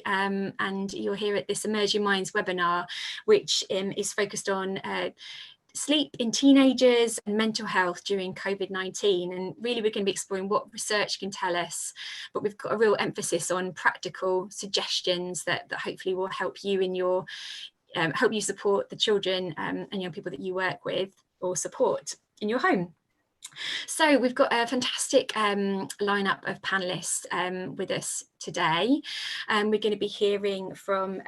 and you're here at this Emerging Minds webinar, which is focused on sleep in teenagers and mental health during COVID-19. And really we're going to be exploring what research can tell us, but we've got a real emphasis on practical suggestions that hopefully will help you in your help you support the children and young people that you work with or support in your home. So we've got a fantastic lineup of panelists with us today. We're going to be hearing from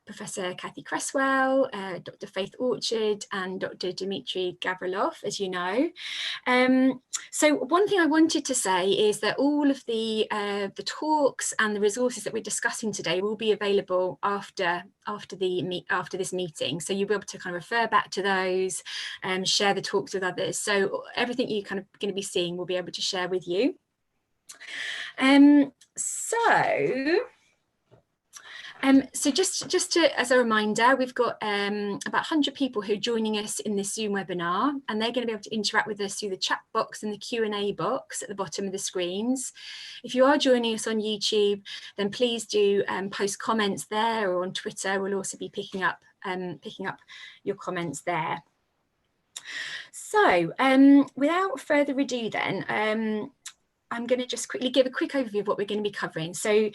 Professor Kathy Cresswell, Dr. Faith Orchard, and Dr. Dimitri Gabrielle, as you know. So one thing I wanted to say is that all of the talks and the resources that we're discussing today will be available after this meeting. So you'll be able to kind of refer back to those and share the talks with others. So everything you kind of going to be seeing we'll be able to share with you. So just as a reminder, we've got about 100 people who are joining us in this Zoom webinar, and they're going to be able to interact with us through the chat box and the Q&A box at the bottom of the screens. If you are joining us on YouTube, then please do post comments there, or on Twitter. We'll also be picking up your comments there. So without further ado then, I'm going to just quickly give a quick overview of what we're going to be covering. So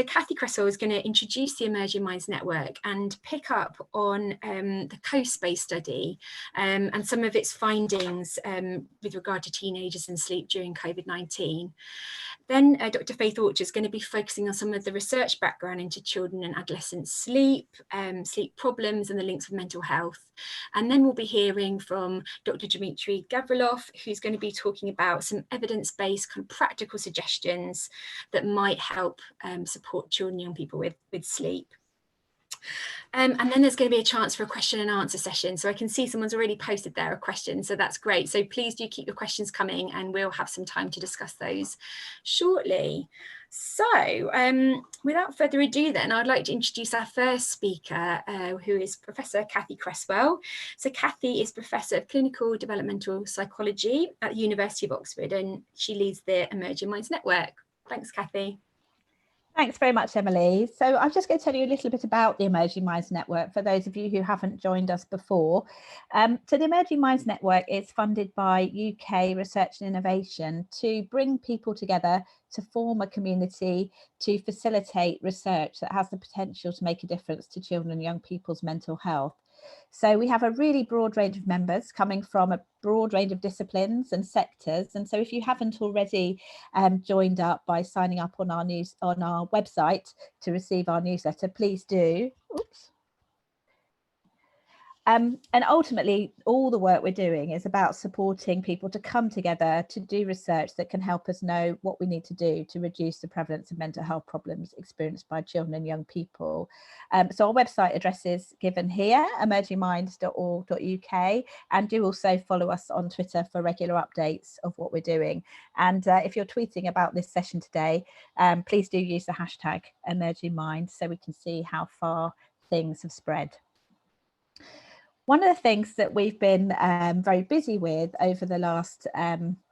Kathy Cresswell is going to introduce the Emerging Minds Network and pick up on the CoSpace study and some of its findings with regard to teenagers and sleep during COVID-19. Then Dr. Faith Orchard is going to be focusing on some of the research background into children and adolescent sleep, sleep problems and the links with mental health. And then we'll be hearing from Dr. Dimitri Gabrielle, who's going to be talking about some evidence-based kind of practical suggestions that might help support children and young people with sleep. And then there's going to be a chance for a question and answer session. So I can see someone's already posted there a question, so that's great. So please do keep your questions coming and we'll have some time to discuss those shortly. So without further ado then, I'd like to introduce our first speaker, who is Professor Kathy Cresswell. So Kathy is Professor of Clinical Developmental Psychology at the University of Oxford, and she leads the Emerging Minds Network. Thanks, Kathy. Thanks very much, Emily. So I'm just going to tell you a little bit about the Emerging Minds Network for those of you who haven't joined us before. So the Emerging Minds Network is funded by UK Research and Innovation to bring people together to form a community to facilitate research that has the potential to make a difference to children and young people's mental health. So we have a really broad range of members coming from a broad range of disciplines and sectors. And so if you haven't already joined up by signing up on our website to receive our newsletter, please do. Oops. And ultimately, all the work we're doing is about supporting people to come together to do research that can help us know what we need to do to reduce the prevalence of mental health problems experienced by children and young people. So our website address is given here, emergingminds.org.uk, and do also follow us on Twitter for regular updates of what we're doing. And if you're tweeting about this session today, please do use the hashtag #EmergingMinds so we can see how far things have spread. One of the things that we've been very busy with over the last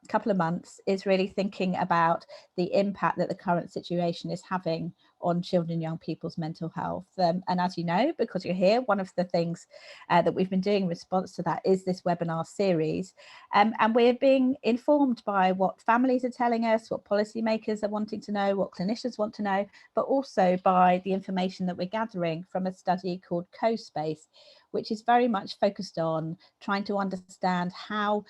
couple of months is really thinking about the impact that the current situation is having on children and young people's mental health. And as you know, because you're here, one of the things that we've been doing in response to that is this webinar series. And we're being informed by what families are telling us, what policymakers are wanting to know, what clinicians want to know, but also by the information that we're gathering from a study called CoSpace, which is very much focused on trying to understand how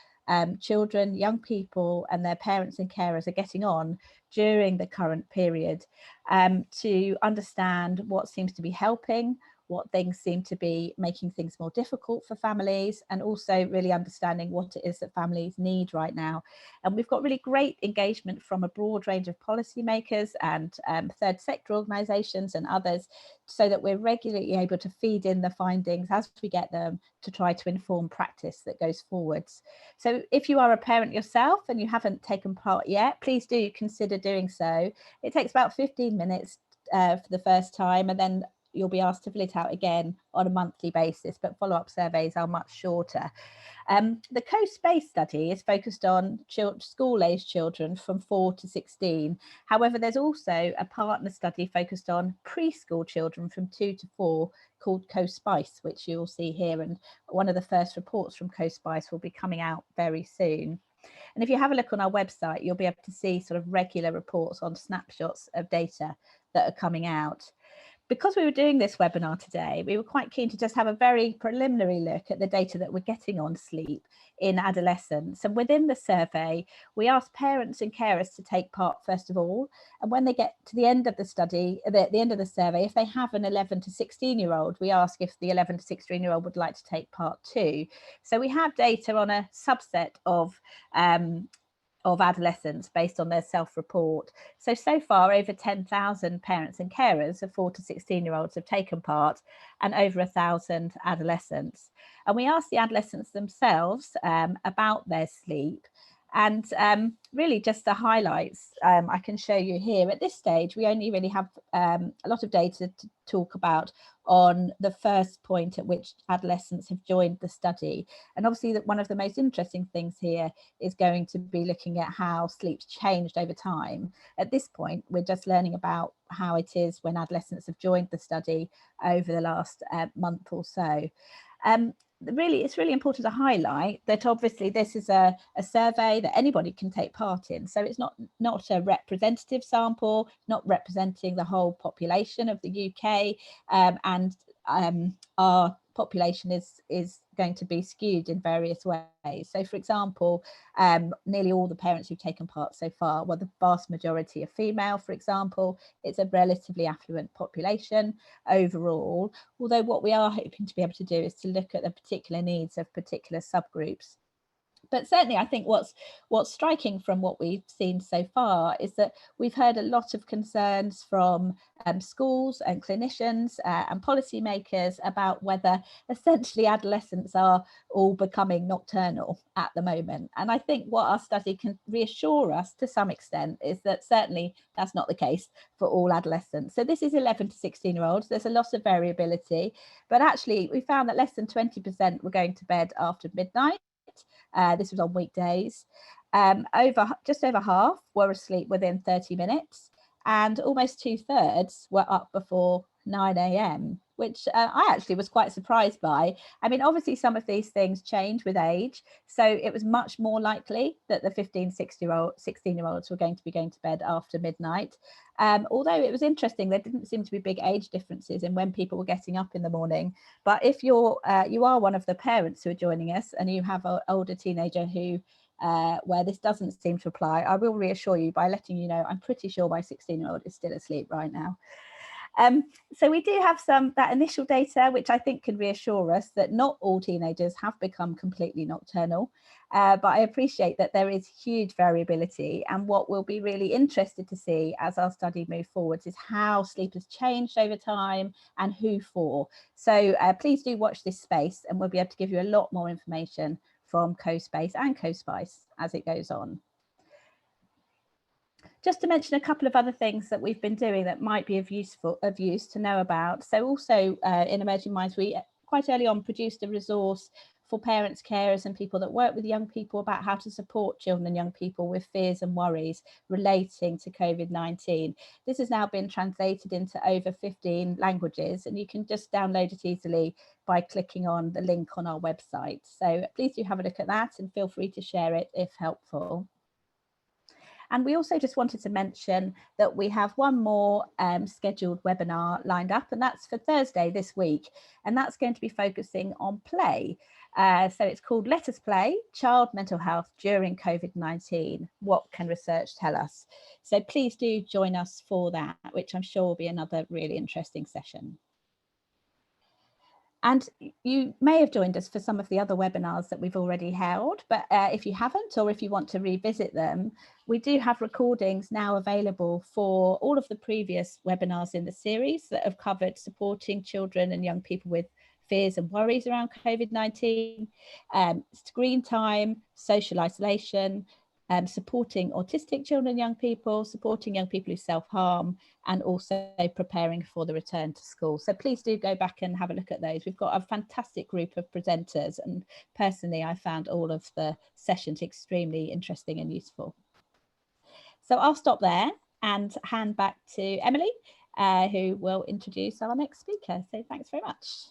children, young people and their parents and carers are getting on during the current period, to understand what seems to be helping, what things seem to be making things more difficult for families, and also really understanding what it is that families need right now. And we've got really great engagement from a broad range of policymakers and third sector organisations and others, so that we're regularly able to feed in the findings as we get them to try to inform practice that goes forwards. So if you are a parent yourself and you haven't taken part yet, please do consider doing so. It takes about 15 minutes for the first time, and then you'll be asked to fill it out again on a monthly basis, but follow-up surveys are much shorter. The co-space study is focused on school-aged children from 4 to 16. However, there's also a partner study focused on preschool children from 2 to 4 called Co-Spice, which you'll see here. And one of the first reports from Co-Spice will be coming out very soon. And if you have a look on our website, you'll be able to see sort of regular reports on snapshots of data that are coming out. Because we were doing this webinar today, we were quite keen to just have a very preliminary look at the data that we're getting on sleep in adolescents. And within the survey, we asked parents and carers to take part first of all. And when they get to the end of the study, at the end of the survey, if they have an 11 to 16-year-old, we ask if the 11 to 16-year-old would like to take part too. So we have data on a subset of adolescents based on their self-report. So far, over 10,000 parents and carers of 4 to 16-year-olds have taken part, and over 1,000 adolescents. And we asked the adolescents themselves about their sleep. And really just the highlights I can show you here. At this stage, we only really have a lot of data to talk about on the first point at which adolescents have joined the study. And obviously that one of the most interesting things here is going to be looking at how sleep's changed over time. At this point, we're just learning about how it is when adolescents have joined the study over the last month or so. It's really important to highlight that obviously this is a survey that anybody can take part in. So it's not a representative sample, not representing the whole population of the UK, and our population is going to be skewed in various ways. So for example, nearly all the parents who've taken part so far, well, the vast majority are female, for example. It's a relatively affluent population overall, although what we are hoping to be able to do is to look at the particular needs of particular subgroups. But certainly, I think what's striking from what we've seen so far is that we've heard a lot of concerns from schools and clinicians and policymakers about whether essentially adolescents are all becoming nocturnal at the moment. And I think what our study can reassure us to some extent is that certainly that's not the case for all adolescents. So this is 11 to 16-year-olds. There's a lot of variability, but actually we found that less than 20% were going to bed after midnight. This was on weekdays. Just over half were asleep within 30 minutes, and almost 2/3 were up before 9 a.m, which I actually was quite surprised by. I mean, obviously some of these things change with age, so it was much more likely that the 16-year-olds were going to bed after midnight. Although it was interesting, there didn't seem to be big age differences in when people were getting up in the morning. But if you are one of the parents who are joining us and you have an older teenager who where this doesn't seem to apply, I will reassure you by letting you know I'm pretty sure my 16-year-old is still asleep right now. So we do have that initial data, which I think can reassure us that not all teenagers have become completely nocturnal, but I appreciate that there is huge variability, and what we'll be really interested to see as our study moves forwards is how sleep has changed over time and who for. So please do watch this space, and we'll be able to give you a lot more information from CoSpace and CoSpice as it goes on. Just to mention a couple of other things that we've been doing that might be of use to know about. So also in Emerging Minds, we quite early on produced a resource for parents, carers and people that work with young people about how to support children and young people with fears and worries relating to COVID-19. This has now been translated into over 15 languages, and you can just download it easily by clicking on the link on our website. So please do have a look at that and feel free to share it if helpful. And we also just wanted to mention that we have one more scheduled webinar lined up, and that's for Thursday this week. And that's going to be focusing on play. So it's called Let Us Play, Child Mental Health During COVID-19. What can research tell us? So please do join us for that, which I'm sure will be another really interesting session. And you may have joined us for some of the other webinars that we've already held, but if you haven't, or if you want to revisit them, we do have recordings now available for all of the previous webinars in the series that have covered supporting children and young people with fears and worries around COVID-19, screen time, social isolation, supporting autistic children and young people, supporting young people who self-harm, and also preparing for the return to school. So please do go back and have a look at those. We've got a fantastic group of presenters, and personally I found all of the sessions extremely interesting and useful. So I'll stop there and hand back to Emily, who will introduce our next speaker. So thanks very much.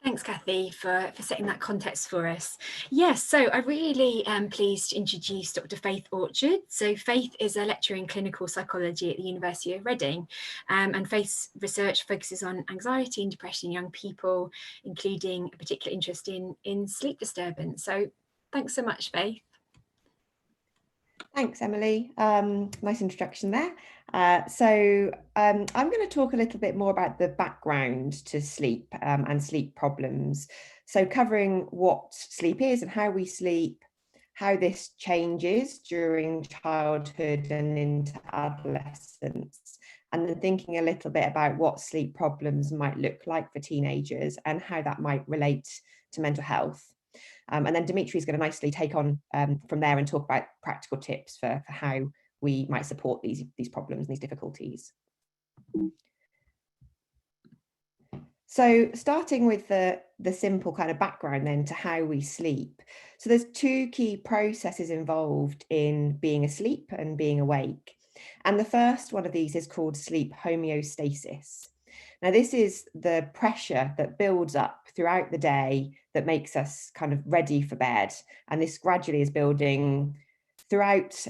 Thanks, Kathy, for setting that context for us. Yes, so I really am pleased to introduce Dr. Faith Orchard. So Faith is a lecturer in clinical psychology at the University of Reading, and Faith's research focuses on anxiety and depression in young people, including a particular interest in sleep disturbance. So thanks so much, Faith. Thanks, Emily. Nice introduction there. I'm going to talk a little bit more about the background to sleep and sleep problems. So covering what sleep is and how we sleep, how this changes during childhood and into adolescence, and then thinking a little bit about what sleep problems might look like for teenagers and how that might relate to mental health. And then Dimitri is going to nicely take on from there and talk about practical tips for how we might support these problems and these difficulties. So starting with the simple kind of background then to how we sleep. So there's two key processes involved in being asleep and being awake. And the first one of these is called sleep homeostasis. Now, this is the pressure that builds up throughout the day that makes us kind of ready for bed. And this gradually is building throughout,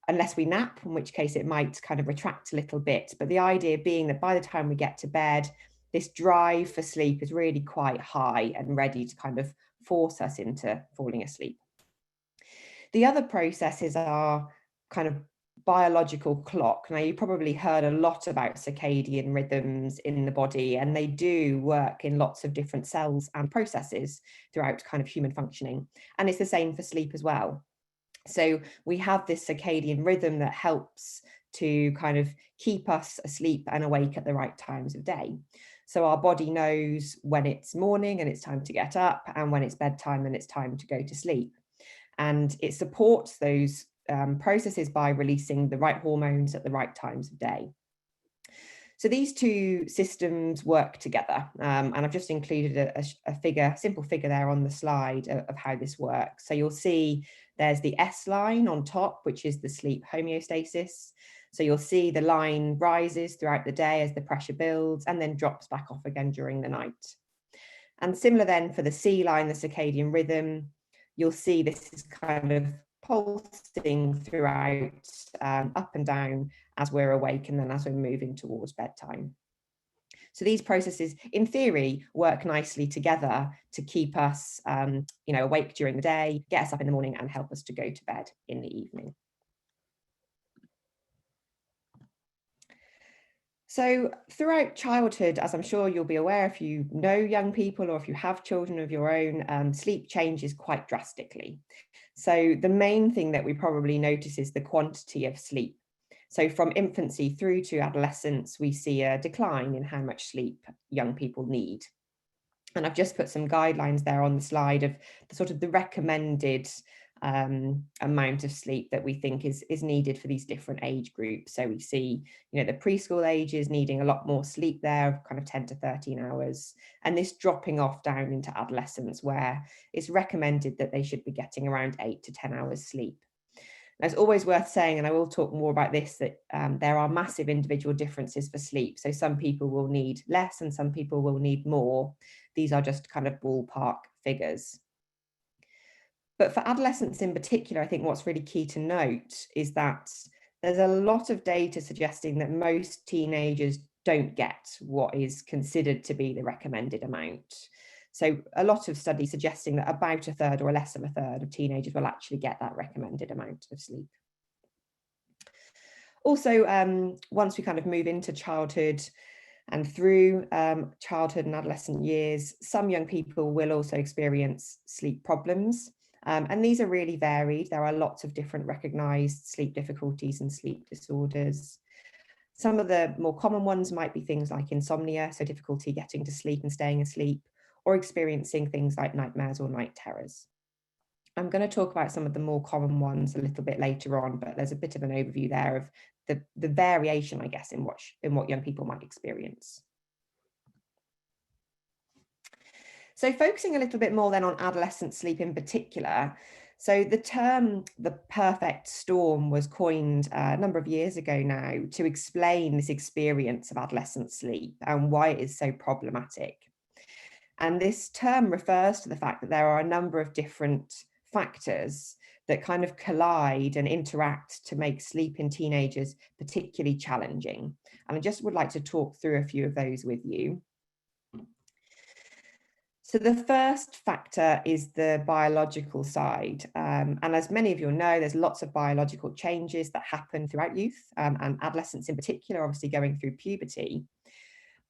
unless we nap, in which case it might kind of retract a little bit. But the idea being that by the time we get to bed, this drive for sleep is really quite high and ready to kind of force us into falling asleep. The other processes are kind of biological clock. Now, you probably heard a lot about circadian rhythms in the body, and they do work in lots of different cells and processes throughout kind of human functioning. And it's the same for sleep as well. So we have this circadian rhythm that helps to kind of keep us asleep and awake at the right times of day. So our body knows when it's morning and it's time to get up, and when it's bedtime and it's time to go to sleep. And it supports those processes by releasing the right hormones at the right times of day. So these two systems work together, and I've just included a simple figure there on the slide of how this works. So you'll see there's the S line on top, which is the sleep homeostasis. So you'll see the line rises throughout the day as the pressure builds and then drops back off again during the night. And similar then for the C line, the circadian rhythm, you'll see this is kind of pulsing throughout, up and down as we're awake and then as we're moving towards bedtime. So these processes, in theory, work nicely together to keep us awake during the day, get us up in the morning and help us to go to bed in the evening. So throughout childhood, as I'm sure you'll be aware if you know young people or if you have children of your own, sleep changes quite drastically. So the main thing that we probably notice is the quantity of sleep. So from infancy through to adolescence, we see a decline in how much sleep young people need. And I've just put some guidelines there on the slide of the sort of the recommended amount of sleep that we think is needed for these different age groups. So we see, the preschool ages needing a lot more sleep there, kind of 10 to 13 hours, and this dropping off down into adolescence where it's recommended that they should be getting around 8 to 10 hours sleep. Now, it's always worth saying, and I will talk more about this, that there are massive individual differences for sleep. So some people will need less and some people will need more. These are just kind of ballpark figures. But for adolescents in particular, I think what's really key to note is that there's a lot of data suggesting that most teenagers don't get what is considered to be the recommended amount. So a lot of studies suggesting that about a third or less of a third of teenagers will actually get that recommended amount of sleep. Also, once we kind of move into childhood and through childhood and adolescent years, some young people will also experience sleep problems. And these are really varied. There are lots of different recognised sleep difficulties and sleep disorders. Some of the more common ones might be things like insomnia, so difficulty getting to sleep and staying asleep, or experiencing things like nightmares or night terrors. I'm going to talk about some of the more common ones a little bit later on, but there's a bit of an overview there of the variation, I guess, in what young people might experience. So focusing a little bit more then on adolescent sleep in particular. So the term the perfect storm was coined a number of years ago now to explain this experience of adolescent sleep and why it is so problematic. And this term refers to the fact that there are a number of different factors that kind of collide and interact to make sleep in teenagers particularly challenging. And I just would like to talk through a few of those with you. So the first factor is the biological side. And as many of you know, there's lots of biological changes that happen throughout youth and adolescents in particular, obviously going through puberty.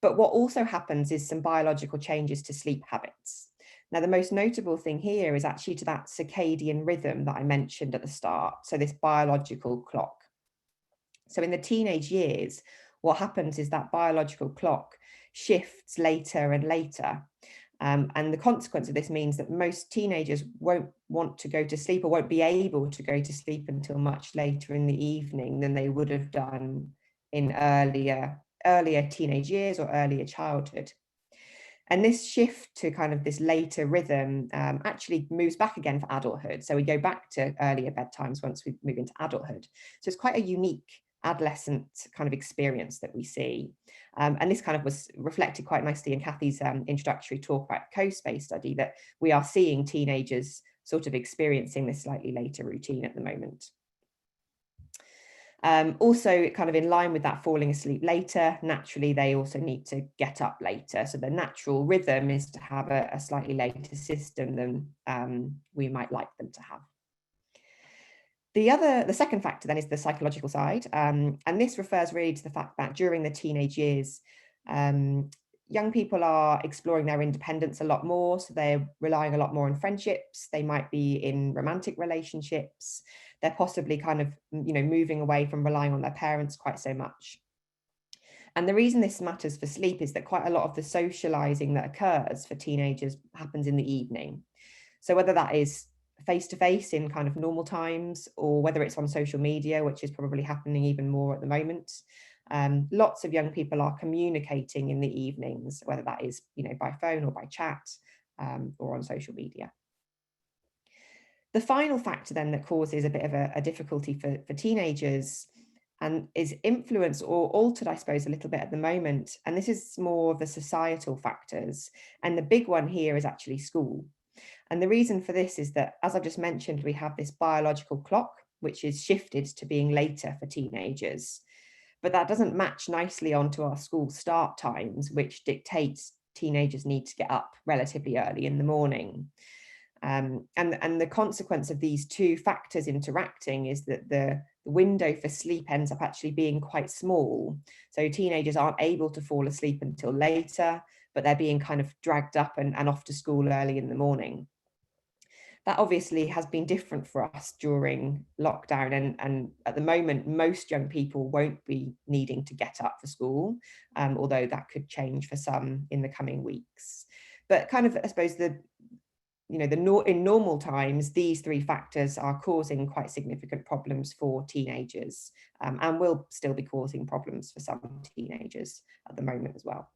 But what also happens is some biological changes to sleep habits. Now, the most notable thing here is actually to that circadian rhythm that I mentioned at the start. So this biological clock. So in the teenage years, what happens is that biological clock shifts later and later. And the consequence of this means that most teenagers won't want to go to sleep or won't be able to go to sleep until much later in the evening than they would have done in earlier teenage years or earlier childhood. And this shift to kind of this later rhythm actually moves back again for adulthood. So we go back to earlier bedtimes once we move into adulthood. So it's quite a unique adolescent kind of experience that we see. And this kind of was reflected quite nicely in Kathy's introductory talk about co-space study, that we are seeing teenagers sort of experiencing this slightly later routine at the moment. Also, kind of in line with that falling asleep later, naturally, they also need to get up later. So the natural rhythm is to have a slightly later system than we might like them to have. The second factor then is the psychological side. And this refers really to the fact that during the teenage years, young people are exploring their independence a lot more. So they're relying a lot more on friendships. They might be in romantic relationships. They're possibly kind of, moving away from relying on their parents quite so much. And the reason this matters for sleep is that quite a lot of the socializing that occurs for teenagers happens in the evening. So whether that is face-to-face in kind of normal times, or whether it's on social media, which is probably happening even more at the moment, lots of young people are communicating in the evenings, whether that is, by phone or by chat or on social media. The final factor then that causes a bit of a difficulty for teenagers and is influenced or altered, I suppose, a little bit at the moment. And this is more of the societal factors. And the big one here is actually school. And the reason for this is that, as I've just mentioned, we have this biological clock, which is shifted to being later for teenagers. But that doesn't match nicely onto our school start times, which dictates teenagers need to get up relatively early in the morning. And the consequence of these two factors interacting is that the window for sleep ends up actually being quite small. So teenagers aren't able to fall asleep until later, but they're being kind of dragged up and off to school early in the morning. That obviously has been different for us during lockdown, and at the moment, most young people won't be needing to get up for school, although that could change for some in the coming weeks. But kind of, I suppose, in normal times, these three factors are causing quite significant problems for teenagers, and will still be causing problems for some teenagers at the moment as well.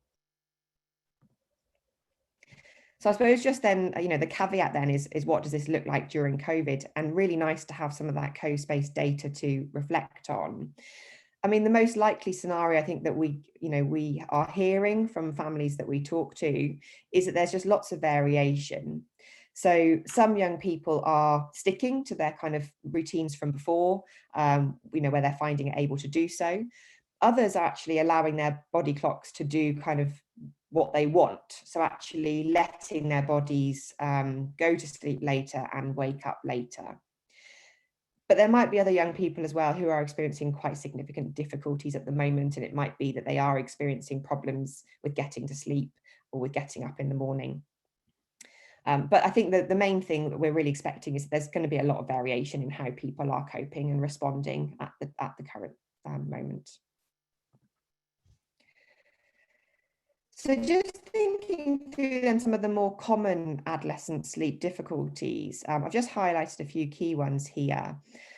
So I suppose just then, the caveat then is what does this look like during COVID? And really nice to have some of that co-space data to reflect on. I mean, the most likely scenario I think that we are hearing from families that we talk to is that there's just lots of variation. So some young people are sticking to their kind of routines from before, where they're finding it able to do so. Others are actually allowing their body clocks to do kind of what they want. So actually letting their bodies go to sleep later and wake up later. But there might be other young people as well who are experiencing quite significant difficulties at the moment. And it might be that they are experiencing problems with getting to sleep or with getting up in the morning. But I think that the main thing that we're really expecting is there's going to be a lot of variation in how people are coping and responding at the current moment. So just thinking looking through then some of the more common adolescent sleep difficulties, I've just highlighted a few key ones here.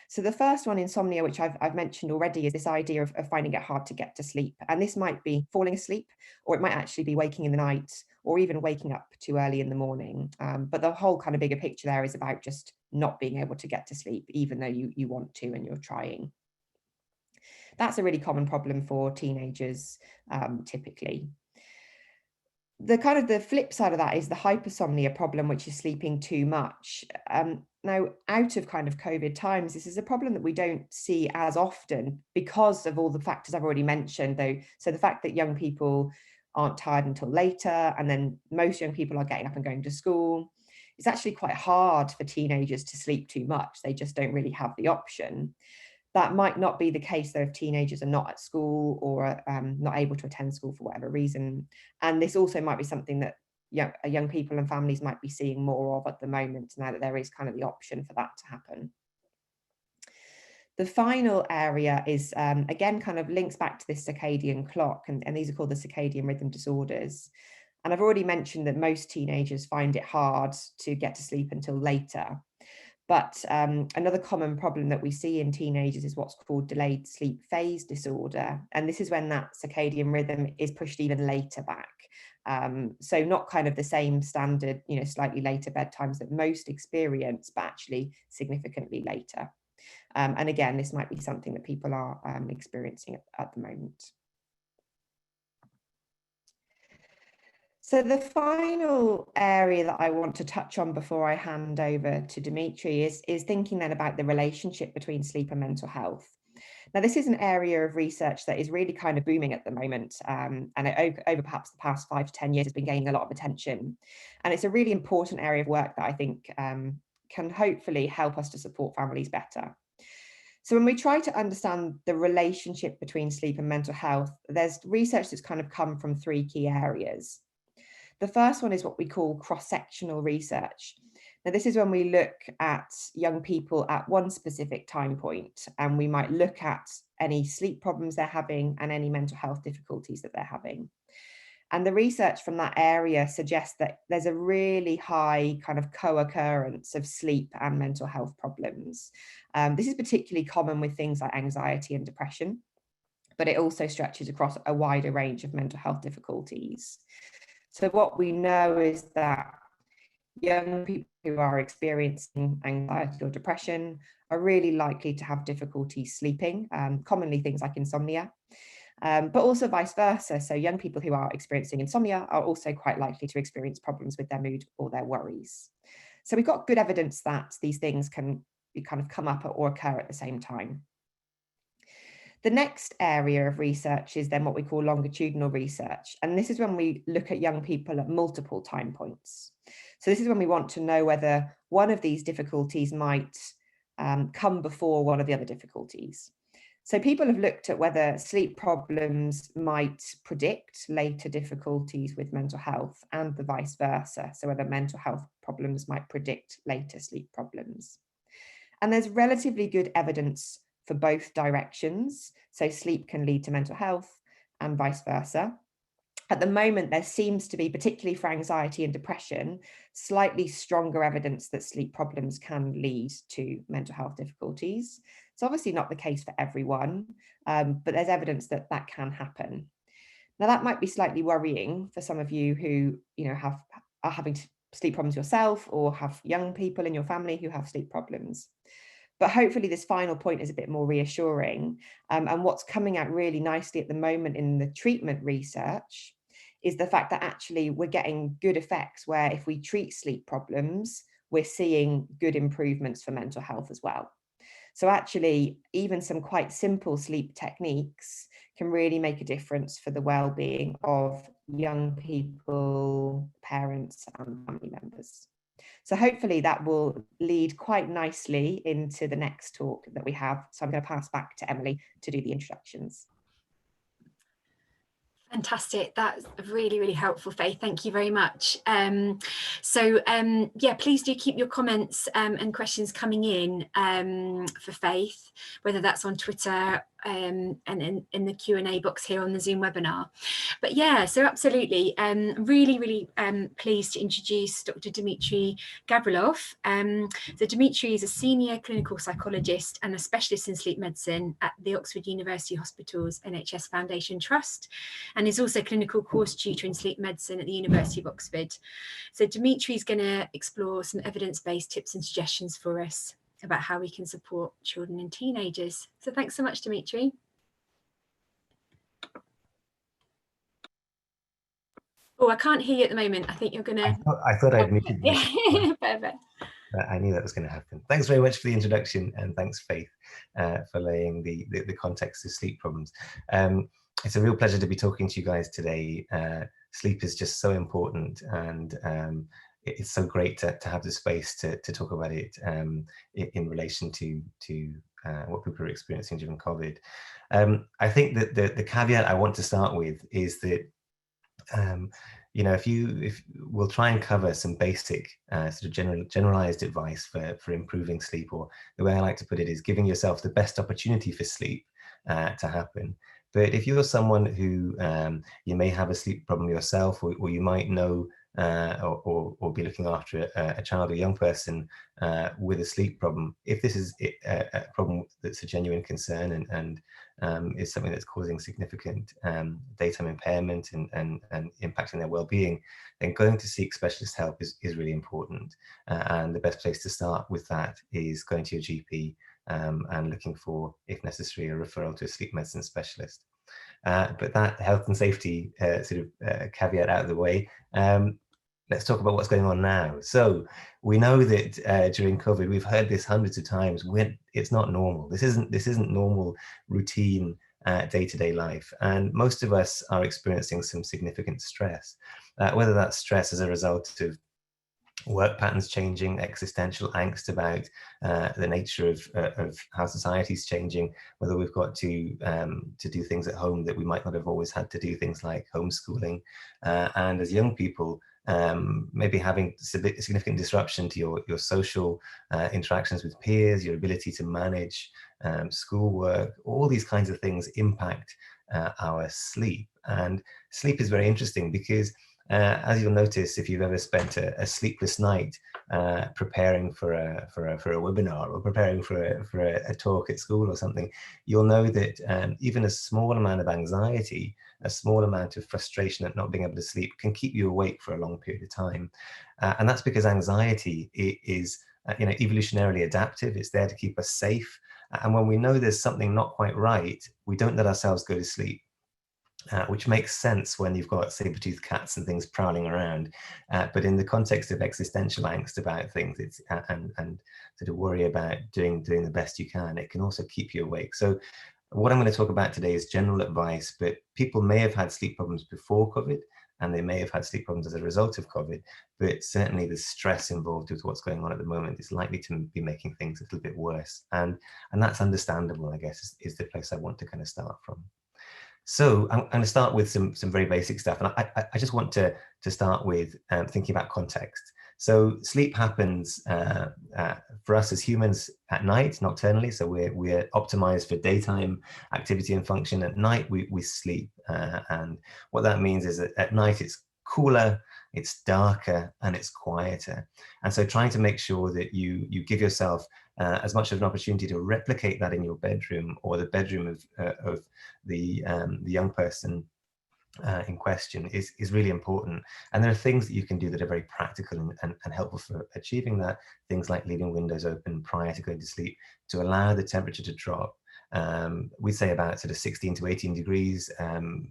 So the first one, insomnia, which I've mentioned already, is this idea of finding it hard to get to sleep. And this might be falling asleep, or it might actually be waking in the night, or even waking up too early in the morning. But the whole kind of bigger picture there is about just not being able to get to sleep, even though you want to and you're trying. That's a really common problem for teenagers, typically. The flip side of that is the hypersomnia problem, which is sleeping too much. Now, out of kind of COVID times, this is a problem that we don't see as often because of all the factors I've already mentioned, though. So the fact that young people aren't tired until later, and then most young people are getting up and going to school. It's actually quite hard for teenagers to sleep too much. They just don't really have the option. That might not be the case, though, if teenagers are not at school or not able to attend school for whatever reason. And this also might be something that young people and families might be seeing more of at the moment, now that there is kind of the option for that to happen. The final area is, again, kind of links back to this circadian clock, and these are called the circadian rhythm disorders. And I've already mentioned that most teenagers find it hard to get to sleep until later. But another common problem that we see in teenagers is what's called delayed sleep phase disorder. And this is when that circadian rhythm is pushed even later back. So not kind of the same standard, slightly later bedtimes that most experience, but actually significantly later. And again, this might be something that people are experiencing at the moment. So the final area that I want to touch on before I hand over to Dimitri is thinking then about the relationship between sleep and mental health. Now, this is an area of research that is really kind of booming at the moment, and over perhaps the past 5 to 10 years has been gaining a lot of attention. And it's a really important area of work that I think can hopefully help us to support families better. So when we try to understand the relationship between sleep and mental health, there's research that's kind of come from 3 key areas. The first one is what we call cross-sectional research. Now, this is when we look at young people at one specific time point, and we might look at any sleep problems they're having and any mental health difficulties that they're having. And the research from that area suggests that there's a really high kind of co-occurrence of sleep and mental health problems. This is particularly common with things like anxiety and depression, but it also stretches across a wider range of mental health difficulties. So what we know is that young people who are experiencing anxiety or depression are really likely to have difficulty sleeping, commonly things like insomnia, but also vice versa. So young people who are experiencing insomnia are also quite likely to experience problems with their mood or their worries. So we've got good evidence that these things can kind of come up or occur at the same time. The next area of research is then what we call longitudinal research. And this is when we look at young people at multiple time points. So this is when we want to know whether one of these difficulties might come before one of the other difficulties. So people have looked at whether sleep problems might predict later difficulties with mental health and the vice versa. So whether mental health problems might predict later sleep problems. And there's relatively good evidence for both directions. So sleep can lead to mental health and vice versa. At the moment, there seems to be, particularly for anxiety and depression, slightly stronger evidence that sleep problems can lead to mental health difficulties. It's obviously not the case for everyone, but there's evidence that that can happen. Now, that might be slightly worrying for some of you who, are having sleep problems yourself, or have young people in your family who have sleep problems. But hopefully this final point is a bit more reassuring. And what's coming out really nicely at the moment in the treatment research is the fact that actually we're getting good effects where if we treat sleep problems, we're seeing good improvements for mental health as well. So actually, even some quite simple sleep techniques can really make a difference for the well-being of young people, parents, and family members. So hopefully that will lead quite nicely into the next talk that we have. So I'm going to pass back to Emily to do the introductions. Fantastic. That's really, really helpful, Faith. Thank you very much. Yeah, please do keep your comments and questions coming in for Faith, whether that's on Twitter and in the Q&A box here on the Zoom webinar. But yeah, so absolutely, really pleased to introduce Dr. Dimitri Gabrielle. So Dimitri is a senior clinical psychologist and a specialist in sleep medicine at the Oxford University Hospitals NHS Foundation Trust, and is also clinical course tutor in sleep medicine at the University of Oxford. So Dimitri is going to explore some evidence-based tips and suggestions for us about how we can support children and teenagers. So thanks so much, Dimitri. Oh, I can't hear you at the moment. I think you're going to... I thought I'd muted you. Yeah, perfect. I knew that was going to happen. Thanks very much for the introduction, and thanks, Faith, for laying the context of sleep problems. It's a real pleasure to be talking to you guys today. Sleep is just so important, and it's so great to have the space to talk about it in relation to what people are experiencing during COVID. I think that the caveat I want to start with is that you know, if we'll try and cover some basic sort of generalized advice for improving sleep, or the way I like to put it is giving yourself the best opportunity for sleep to happen. But if you're someone who you may have a sleep problem yourself, or you might know or be looking after a child or young person with a sleep problem, if this is a problem that's a genuine concern and is something that's causing significant daytime impairment and impacting their well-being, then going to seek specialist help is really important. And the best place to start with that is going to your GP and looking for, if necessary, a referral to a sleep medicine specialist. But that health and safety sort of caveat out of the way, let's talk about what's going on now. So we know that during COVID, we've heard this hundreds of times, it's not normal. This isn't normal routine day-to-day life. And most of us are experiencing some significant stress, whether that's stress as a result of work patterns changing, existential angst about the nature of how society's changing, whether we've got to do things at home that we might not have always had to do, things like homeschooling, and as young people, maybe having significant disruption to your social interactions with peers, your ability to manage schoolwork. All these kinds of things impact our sleep. And sleep is very interesting because as you'll notice, if you've ever spent a sleepless night preparing for a webinar, or preparing for a talk at school or something, you'll know that even a small amount of anxiety, a small amount of frustration at not being able to sleep, can keep you awake for a long period of time. And that's because anxiety is evolutionarily adaptive. It's there to keep us safe. And when we know there's something not quite right, we don't let ourselves go to sleep. Which makes sense when you've got saber-toothed cats and things prowling around. But in the context of existential angst about things, it's and sort of worry about doing the best you can, it can also keep you awake. So what I'm going to talk about today is general advice, but people may have had sleep problems before COVID, and they may have had sleep problems as a result of COVID, but certainly the stress involved with what's going on at the moment is likely to be making things a little bit worse. And that's understandable, I guess, is the place I want to kind of start from. So I'm going to start with some very basic stuff, and I just want to start with thinking about context. So sleep happens for us as humans at night, nocturnally. So we're optimized for daytime activity and function. At night we sleep, and what that means is that at night it's cooler, it's darker, and it's quieter. And so trying to make sure that you give yourself as much of an opportunity to replicate that in your bedroom, or the bedroom of the young person in question is really important. And there are things that you can do that are very practical and helpful for achieving that. Things like leaving windows open prior to going to sleep to allow the temperature to drop. We say about sort of 16 to 18 degrees,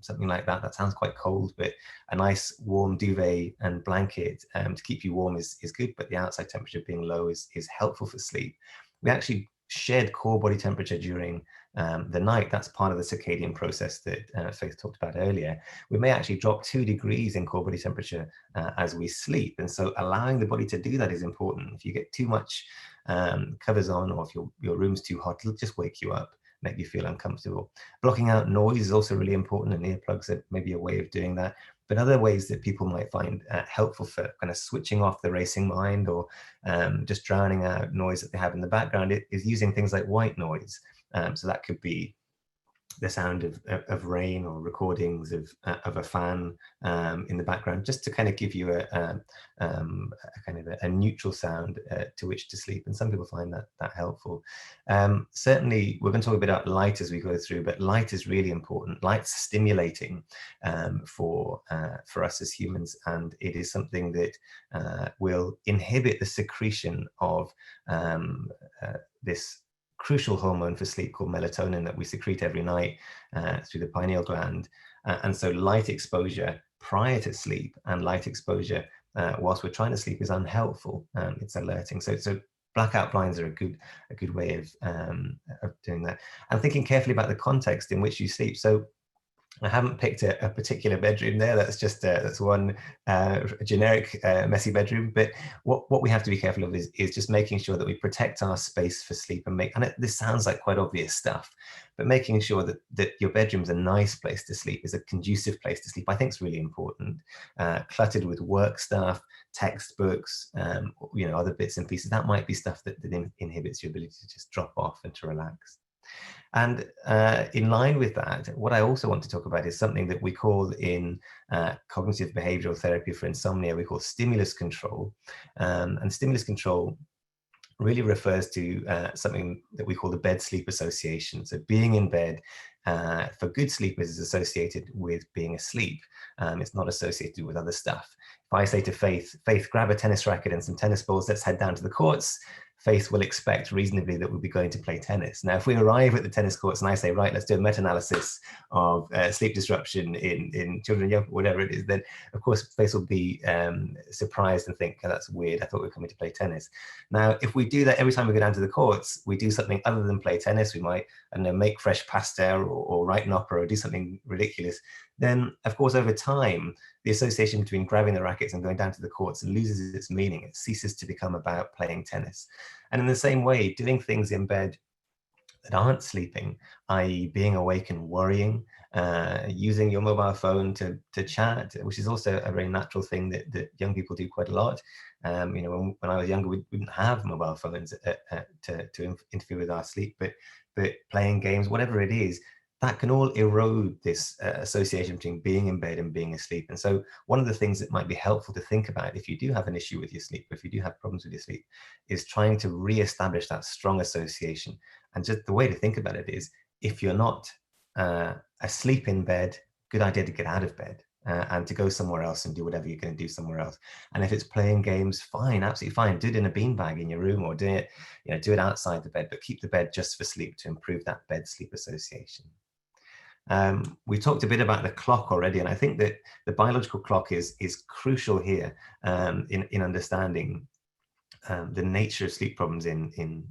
something like that. That sounds quite cold, but a nice warm duvet and blanket to keep you warm is good, but the outside temperature being low is helpful for sleep. We actually shed core body temperature during the night. That's part of the circadian process that Faith talked about earlier. We may actually drop 2 degrees in core body temperature as we sleep. And so allowing the body to do that is important. If you get too much covers on, or if your room's too hot, it'll just wake you up, make you feel uncomfortable. Blocking out noise is also really important, and earplugs are maybe a way of doing that. But other ways that people might find helpful for kind of switching off the racing mind, or just drowning out noise that they have in the background is using things like white noise. So that could be the sound of rain or recordings of a fan in the background, just to kind of give you a kind of a neutral sound to which to sleep. And some people find that helpful. Certainly, we're going to talk a bit about light as we go through, but light is really important. Light's stimulating for us as humans, and it is something that will inhibit the secretion of this crucial hormone for sleep called melatonin that we secrete every night through the pineal gland. And so light exposure prior to sleep and light exposure whilst we're trying to sleep is unhelpful. It's alerting. So blackout blinds are a good way of doing that. And thinking carefully about the context in which you sleep. So I haven't picked a particular bedroom there. That's just that's one generic messy bedroom. But what we have to be careful of is just making sure that we protect our space for sleep and this sounds like quite obvious stuff, but making sure that your bedroom's a nice place to sleep, is a conducive place to sleep, I think is really important. Cluttered with work stuff, textbooks, other bits and pieces, that might be stuff that inhibits your ability to just drop off and to relax. And in line with that, what I also want to talk about is something that we call in cognitive behavioral therapy for insomnia, we call stimulus control. And stimulus control really refers to something that we call the bed-sleep association. So being in bed for good sleepers is associated with being asleep. It's not associated with other stuff. If I say to Faith, grab a tennis racket and some tennis balls, let's head down to the courts, Faith will expect reasonably that we'll be going to play tennis. Now, if we arrive at the tennis courts and I say, right, let's do a meta-analysis of sleep disruption in children and young, whatever it is, then of course Faith will be surprised and think, oh, that's weird, I thought we were coming to play tennis. Now, if we do that every time we go down to the courts, we do something other than play tennis, we might, I don't know, make fresh pasta or write an opera or do something ridiculous, then of course over time, the association between grabbing the rackets and going down to the courts loses its meaning. It ceases to become about playing tennis. And in the same way, doing things in bed that aren't sleeping, i.e. being awake and worrying, using your mobile phone to chat, which is also a very natural thing that young people do quite a lot. When I was younger, we didn't have mobile phones to interfere with our sleep, but playing games, whatever it is, that can all erode this association between being in bed and being asleep. And so one of the things that might be helpful to think about if you do have an issue with your sleep, if you do have problems with your sleep, is trying to re-establish that strong association. And just the way to think about it is, if you're not asleep in bed, good idea to get out of bed and to go somewhere else and do whatever you're going to do somewhere else. And if it's playing games, fine, absolutely fine. Do it in a beanbag in your room, or do it outside the bed, but keep the bed just for sleep to improve that bed-sleep association. We talked a bit about the clock already, and I think that the biological clock is crucial here in understanding the nature of sleep problems in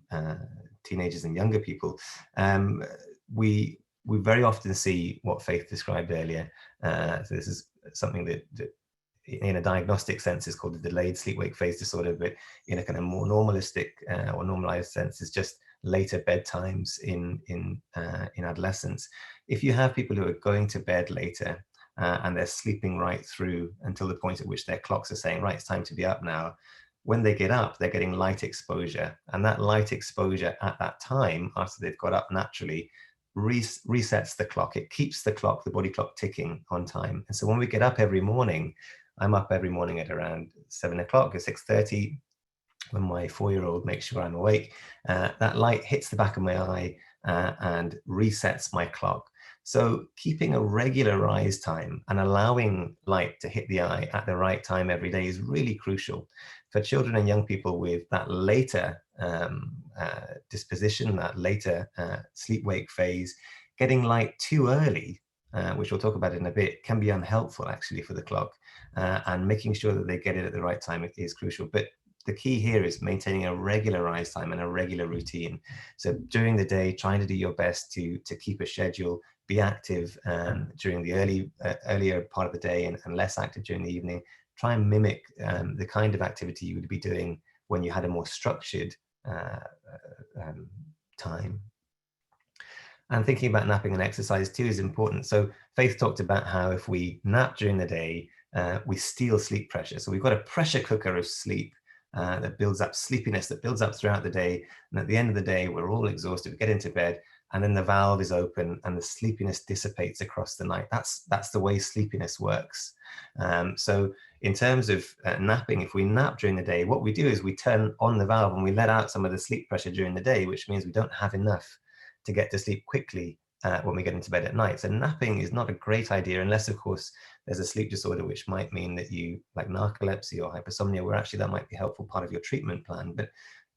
teenagers and younger people. We very often see what Faith described earlier. So this is something that in a diagnostic sense is called the delayed sleep-wake phase disorder, but in a kind of more normalistic or normalized sense is just later bedtimes in adolescence. If you have people who are going to bed later and they're sleeping right through until the point at which their clocks are saying, right, it's time to be up now, when they get up, they're getting light exposure. And that light exposure at that time, after they've got up naturally, resets the clock. It keeps the clock, the body clock, ticking on time. And so when we get up every morning, I'm up every morning at around 7 o'clock or 6:30, when my 4-year-old makes sure I'm awake, that light hits the back of my eye and resets my clock. So keeping a regular rise time and allowing light to hit the eye at the right time every day is really crucial. For children and young people with that later disposition, that later sleep-wake phase, getting light too early, which we'll talk about in a bit, can be unhelpful actually for the clock, and making sure that they get it at the right time is crucial. But the key here is maintaining a regular rise time and a regular routine. So during the day, trying to do your best to keep a schedule, be active during the earlier part of the day and less active during the evening. Try and mimic the kind of activity you would be doing when you had a more structured time. And thinking about napping and exercise too is important. So Faith talked about how if we nap during the day, we steal sleep pressure. So we've got a pressure cooker of sleep that builds up sleepiness, that builds up throughout the day. And at the end of the day, we're all exhausted, we get into bed, and then the valve is open and the sleepiness dissipates across the night. That's the way sleepiness works. So in terms of napping, if we nap during the day, what we do is we turn on the valve and we let out some of the sleep pressure during the day, which means we don't have enough to get to sleep quickly when we get into bed at night. So napping is not a great idea unless, of course, there's a sleep disorder, which might mean that you, like narcolepsy or hypersomnia, where actually that might be a helpful part of your treatment plan.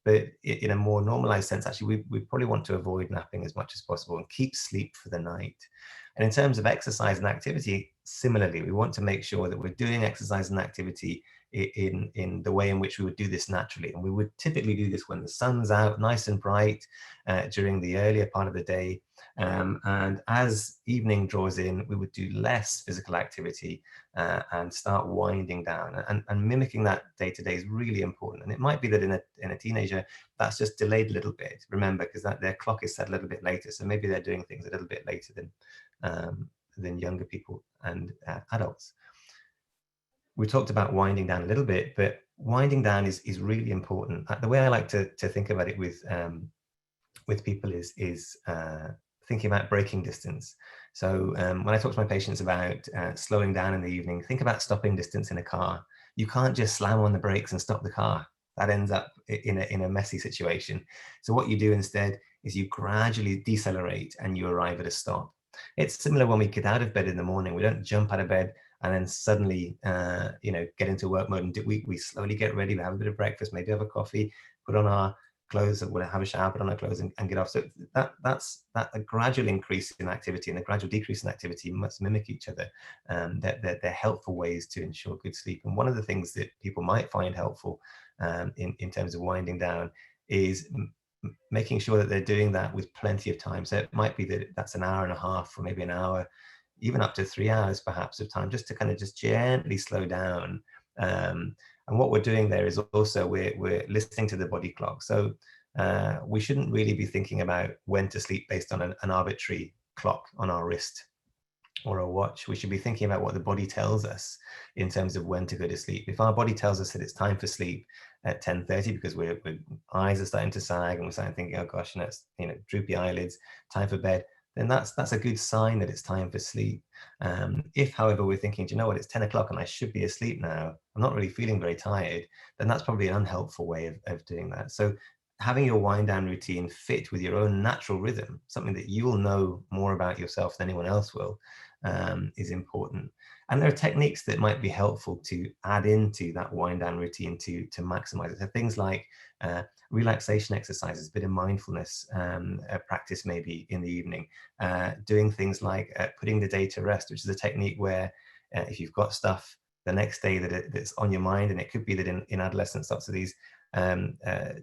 But in a more normalized sense, actually, we probably want to avoid napping as much as possible and keep sleep for the night. And in terms of exercise and activity, similarly, we want to make sure that we're doing exercise and activity in the way in which we would do this naturally. And we would typically do this when the sun's out nice and bright during the earlier part of the day. And as evening draws in, we would do less physical activity and start winding down. And mimicking that day to day is really important. And it might be that in a teenager, that's just delayed a little bit, remember, because their clock is set a little bit later. So maybe they're doing things a little bit later than younger people and adults. We talked about winding down a little bit, but winding down is really important. The way I like to think about it with people is thinking about braking distance. So when I talk to my patients about slowing down in the evening, think about stopping distance in a car. You can't just slam on the brakes and stop the car. That ends up in a messy situation. So what you do instead is you gradually decelerate and you arrive at a stop. It's similar when we get out of bed in the morning. We don't jump out of bed and then suddenly, get into work mode. And we slowly get ready. We have a bit of breakfast, maybe have a coffee, put on our clothes, or we'll have a shower, put on our clothes and get off. So that's a gradual increase in activity and a gradual decrease in activity must mimic each other. They're helpful ways to ensure good sleep. And one of the things that people might find helpful in terms of winding down is making sure that they're doing that with plenty of time. So it might be that that's an hour and a half or maybe an hour, even up to 3 hours perhaps of time, just to kind of just gently slow down. And what we're doing there is also we're listening to the body clock. So we shouldn't really be thinking about when to sleep based on an arbitrary clock on our wrist or a watch. We should be thinking about what the body tells us in terms of when to go to sleep. If our body tells us that it's time for sleep at 10:30 because we're eyes are starting to sag and we're starting thinking, oh gosh, it's droopy eyelids, time for bed, then that's a good sign that it's time for sleep. If, however, we're thinking, do you know what, it's 10 o'clock and I should be asleep now, I'm not really feeling very tired, then that's probably an unhelpful way of doing that. So having your wind down routine fit with your own natural rhythm, something that you will know more about yourself than anyone else will, is important. And there are techniques that might be helpful to add into that wind down routine to maximize it. So things like relaxation exercises, a bit of mindfulness practice maybe in the evening, doing things like putting the day to rest, which is a technique where if you've got stuff the next day that's on your mind, and it could be that in adolescence, lots of these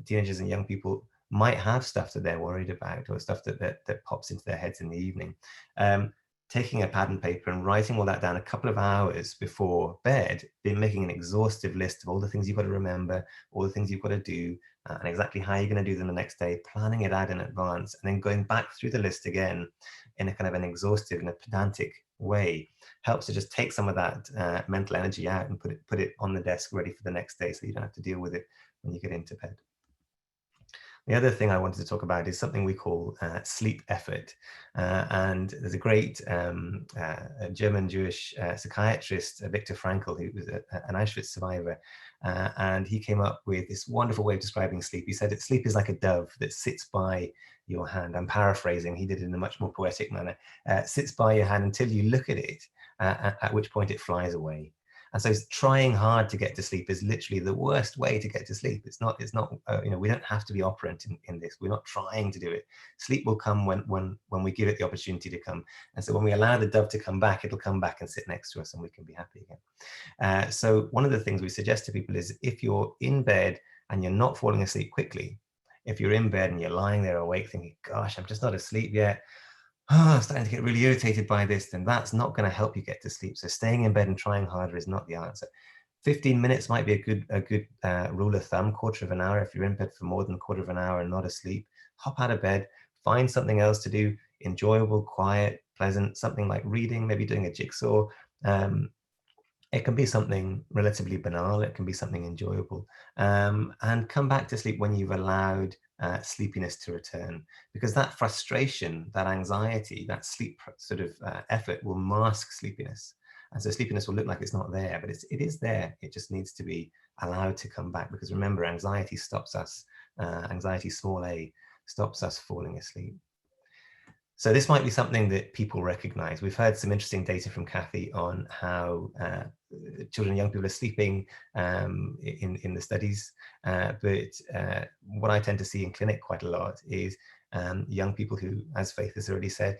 teenagers and young people might have stuff that they're worried about or stuff that pops into their heads in the evening. Taking a pad and paper and writing all that down a couple of hours before bed, making an exhaustive list of all the things you've got to remember, all the things you've got to do, and exactly how you're going to do them the next day, planning it out in advance, and then going back through the list again in a kind of an exhaustive and a pedantic way helps to just take some of that mental energy out and put it on the desk ready for the next day so you don't have to deal with it when you get into bed. The other thing I wanted to talk about is something we call sleep effort. And there's a great German-Jewish psychiatrist, Viktor Frankl, who was an Auschwitz survivor. And he came up with this wonderful way of describing sleep. He said that sleep is like a dove that sits by your hand. I'm paraphrasing, he did it in a much more poetic manner. Sits by your hand until you look at it, at which point it flies away. And so trying hard to get to sleep is literally the worst way to get to sleep. It's not we don't have to be operant in this. We're not trying to do it. Sleep will come when we give it the opportunity to come. And so when we allow the dove to come back, it'll come back and sit next to us and we can be happy again. So one of the things we suggest to people is if you're in bed and you're not falling asleep quickly, if you're in bed and you're lying there awake thinking, gosh, I'm just not asleep yet, I'm starting to get really irritated by this, then that's not going to help you get to sleep. So staying in bed and trying harder is not the answer. 15 minutes might be a good rule of thumb, quarter of an hour. If you're in bed for more than a quarter of an hour and not asleep, hop out of bed, find something else to do, enjoyable, quiet, pleasant, something like reading, maybe doing a jigsaw. It can be something relatively banal, it can be something enjoyable. And come back to sleep when you've allowed sleepiness to return, because that frustration, that anxiety, that sleep sort of effort will mask sleepiness. And so sleepiness will look like it's not there, but it is there. It just needs to be allowed to come back, because remember, anxiety stops us, anxiety small a, stops us falling asleep. So this might be something that people recognize. We've heard some interesting data from Kathy on how children and young people are sleeping in the studies. But what I tend to see in clinic quite a lot is young people who, as Faith has already said,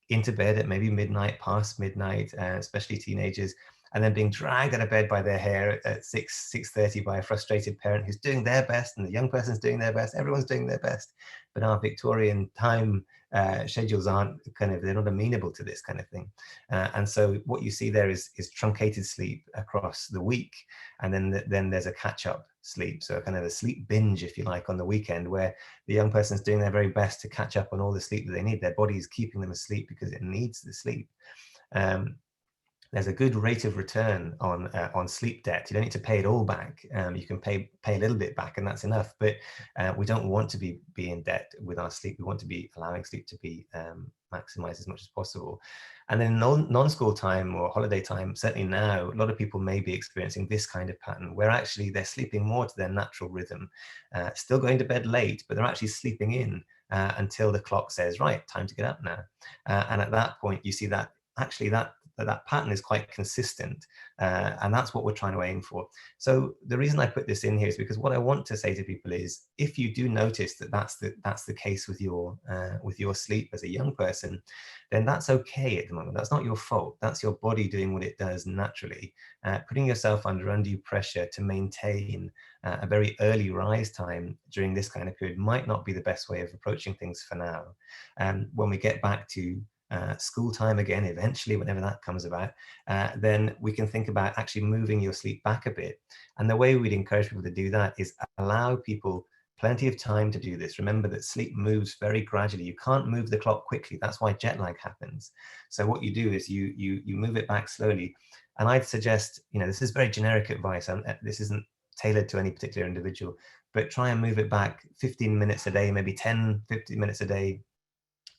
into bed at maybe midnight, past midnight, especially teenagers, and then being dragged out of bed by their hair at 6:30 by a frustrated parent who's doing their best, and the young person's doing their best, everyone's doing their best. But our Victorian time schedules aren't they're not amenable to this kind of thing. And so what you see there is truncated sleep across the week. And then there's a catch-up sleep. So kind of a sleep binge, if you like, on the weekend, where the young person's doing their very best to catch up on all the sleep that they need. Their body is keeping them asleep because it needs the sleep. There's a good rate of return on sleep debt. You don't need to pay it all back. You can pay a little bit back, and that's enough. But we don't want to be in debt with our sleep. We want to be allowing sleep to be maximized as much as possible. And then non-school time or holiday time, certainly now, a lot of people may be experiencing this kind of pattern where actually they're sleeping more to their natural rhythm, still going to bed late, but they're actually sleeping in until the clock says, right, time to get up now. And at that point, you see that actually that pattern is quite consistent, and that's what we're trying to aim for. So the reason I put this in here is because what I want to say to people is, if you do notice that that's the case with your sleep as a young person, then that's okay at the moment. That's not your fault. That's your body doing what it does naturally. Putting yourself under undue pressure to maintain a very early rise time during this kind of period might not be the best way of approaching things for now. When we get back to school time again, eventually, whenever that comes about, then we can think about actually moving your sleep back a bit. And the way we'd encourage people to do that is allow people plenty of time to do this. Remember that sleep moves very gradually. You can't move the clock quickly. That's why jet lag happens. So what you do is you move it back slowly. And I'd suggest, this is very generic advice, and this isn't tailored to any particular individual, but try and move it back 15 minutes a day, maybe 10, 15 minutes a day,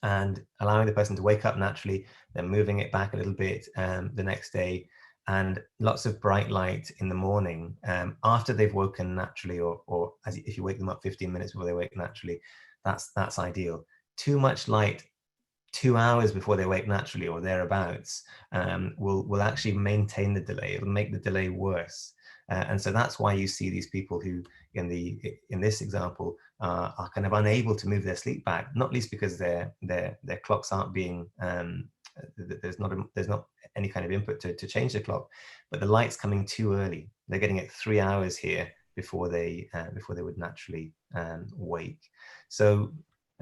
and allowing the person to wake up naturally, then moving it back a little bit the next day, and lots of bright light in the morning after they've woken naturally, or if you wake them up 15 minutes before they wake naturally, that's ideal. Too much light 2 hours before they wake naturally or thereabouts will actually maintain the delay. It'll make the delay worse. And so that's why you see these people who, in this example, are kind of unable to move their sleep back, not least because their clocks aren't being there's not any kind of input to change the clock, but the light's coming too early. They're getting it 3 hours here before they would naturally wake. So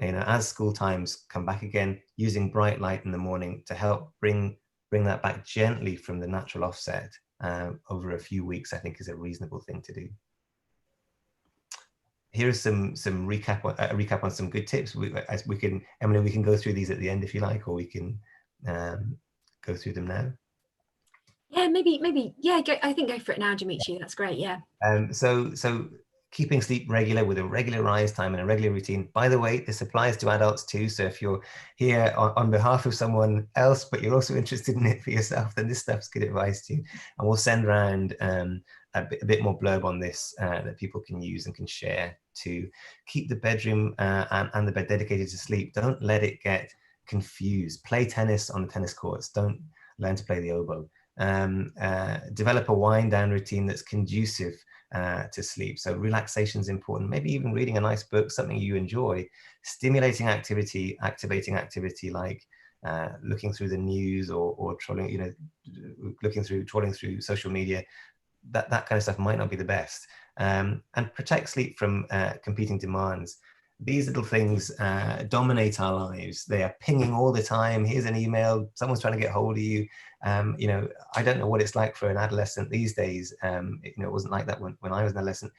as school times come back again, using bright light in the morning to help bring that back gently from the natural offset over a few weeks, I think is a reasonable thing to do. Here is some recap on some good tips. Emily, we can go through these at the end if you like, or we can go through them now. Yeah, maybe. Yeah, I think go for it now, Dimitri. That's great. Yeah. So keeping sleep regular with a regular rise time and a regular routine. By the way, this applies to adults too. So if you're here on behalf of someone else, but you're also interested in it for yourself, then this stuff's good advice too. And we'll send around a bit more blurb on this that people can use and can share to keep the bedroom and the bed dedicated to sleep. Don't let it get confused. Play tennis on the tennis courts. Don't learn to play the oboe. Develop a wind down routine that's conducive to sleep. So relaxation is important. Maybe even reading a nice book, something you enjoy. Stimulating activity, activating activity like looking through the news or trolling, trawling through social media. That kind of stuff might not be the best. And protect sleep from competing demands. These little things dominate our lives. They are pinging all the time. Here's an email. Someone's trying to get hold of you. I don't know what it's like for an adolescent these days. It wasn't like that when I was an adolescent.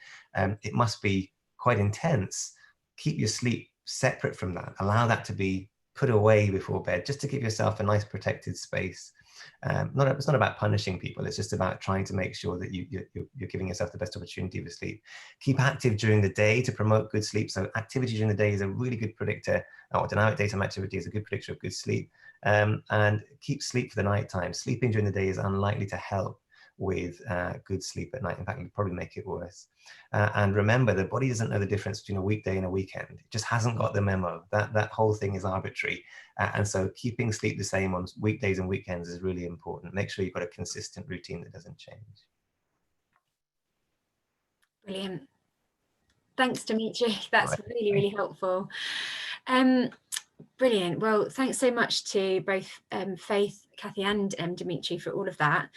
It must be quite intense. Keep your sleep separate from that. Allow that to be put away before bed, just to give yourself a nice protected space. It's not about punishing people. It's just about trying to make sure that you're giving yourself the best opportunity for sleep. Keep active during the day to promote good sleep. So activity during the day is a really good predictor, or dynamic daytime activity is a good predictor of good sleep. And keep sleep for the night time. Sleeping during the day is unlikely to help with good sleep at night. In fact, it would probably make it worse. And remember, the body doesn't know the difference between a weekday and a weekend. It just hasn't got the memo. That whole thing is arbitrary. And so keeping sleep the same on weekdays and weekends is really important. Make sure you've got a consistent routine that doesn't change. Brilliant. Thanks, Dimitri. That's really, really helpful. Brilliant. Well, thanks so much to both Faith, Kathy and Dimitri for all of that.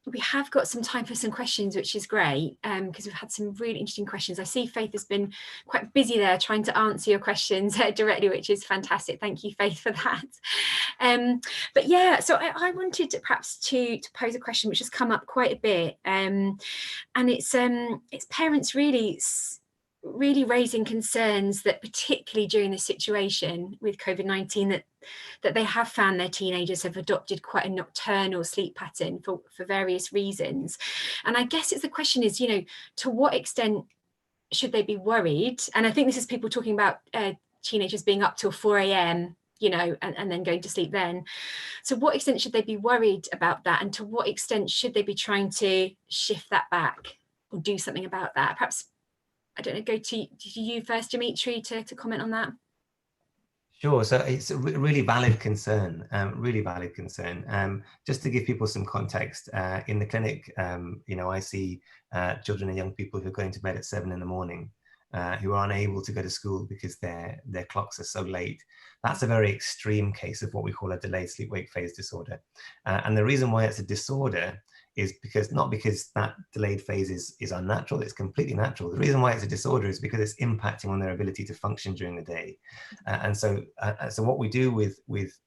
We have got some time for some questions, which is great, because we've had some really interesting questions. I see Faith has been quite busy there trying to answer your questions directly, which is fantastic. Thank you, Faith, for that. But yeah, so I wanted to perhaps to pose a question which has come up quite a bit, and it's parents really raising concerns that particularly during this situation with COVID-19 that they have found their teenagers have adopted quite a nocturnal sleep pattern for various reasons. And I guess the question is, to what extent should they be worried? And I think this is people talking about teenagers being up till 4 a.m, and then going to sleep then. So what extent should they be worried about that? And to what extent should they be trying to shift that back or do something about that? Perhaps, I don't know, go to you first, Dimitri, to comment on that. Sure. So it's a really valid concern, Just to give people some context, in the clinic, I see children and young people who are going to bed at 7 in the morning, who are unable to go to school because their clocks are so late. That's a very extreme case of what we call a delayed sleep-wake phase disorder. And the reason why it's a disorder is not because that delayed phase is unnatural, it's completely natural. The reason why it's a disorder is because it's impacting on their ability to function during the day. And so what we do with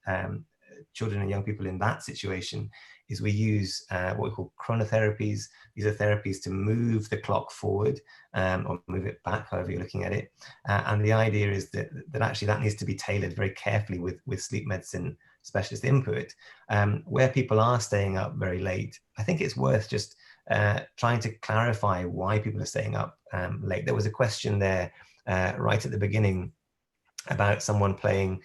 children and young people in that situation is we use what we call chronotherapies. These are therapies to move the clock forward or move it back, however you're looking at it. And the idea is that actually that needs to be tailored very carefully with sleep medicine specialist input. Where people are staying up very late, I think it's worth just trying to clarify why people are staying up late. There was a question there right at the beginning about someone playing